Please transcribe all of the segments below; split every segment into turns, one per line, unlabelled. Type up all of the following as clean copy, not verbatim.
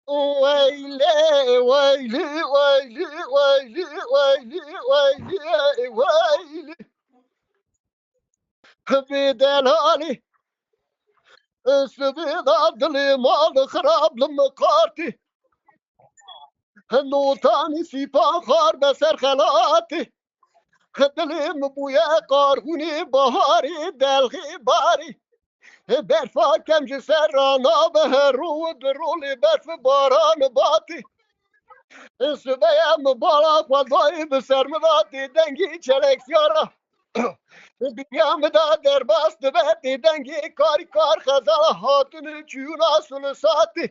ويلي ويلي ويلي ويلي ويلي ويلي ويلي بدلالي سبيد عدلي مال خراب لمقارتي النوطاني سيفان خار بسر خلاتي دلي مبويا قارهوني بهاري دلغي باري برفا کم جسر رانا به رو درول برف باران باتی سبیم بالا قضایی بسر مدادی دنگی چلکسیارا بیام دا در باست بدی دنگی کاری کار خزال هاتون چیونا سلساتی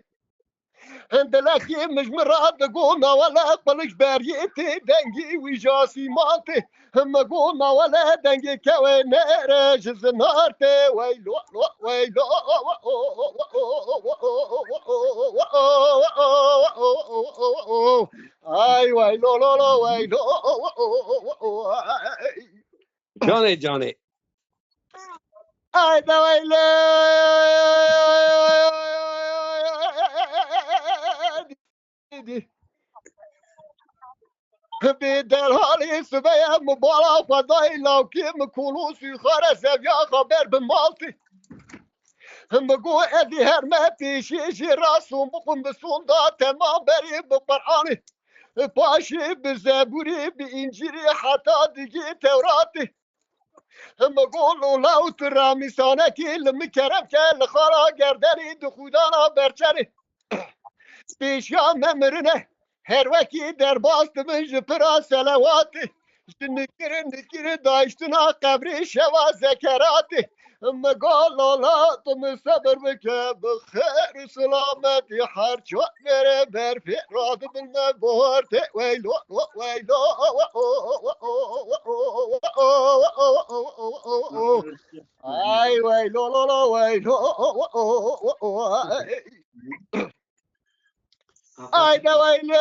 دلخی مجمرات قولنا ولا قلش بريتي دنجي وجاسي مالتي هم قولنا ولا دنجي كوين رجز نارتي ويلو ويلو اي ويلو لو لو ويلو
جاني
اي دا ويلو بدلالي سبيا مبالا فضاي لو كيم كولوسي خرس يا خبر بمالتي مقو ادي هرمتي شيشي راسهم بقم بسوندا تمام بري بقرآني باشي بزبوري بإنجيلي حتى ديجي توراتي مقولوا لو ترى ميسانكي لمكرم كل خرا قردني دخودانا برچري بيشا ممرنه her vaki derbastı mıcı pıra selavati. Nükiri daiştına kabri şeva zekerati. Megalala mı sabır bike bıkhır selameti harçot vere berfi radı bilme buharte veylo veylo ay veylo lo veylo ay da veylo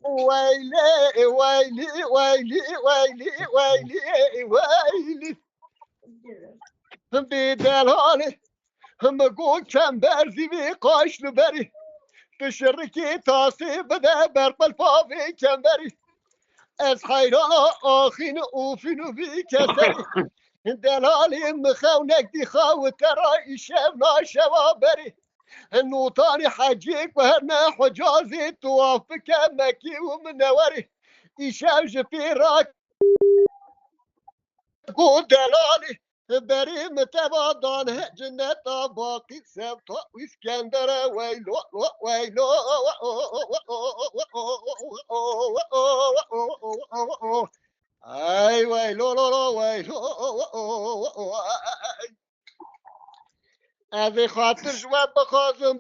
ويلي ويلي ويلي ويلي ويلي ويلي بدلالي هم قول كم برزي بي قاش بري تشركي تاسي بدا برق الفافي كم بري از حيران آخين اوفين بي كسري دلالي مخونك دي خاو ترى شبنا شوابري النوطاني حجيك وهرنا حجازي توافك مكي ومنوري يشاوج في راك قول دلالي بري متبادان جنة باقي سبطة واسكندرة ويلو ويلو اي ويلو لو ويلو هذه خاطر جواب بخازم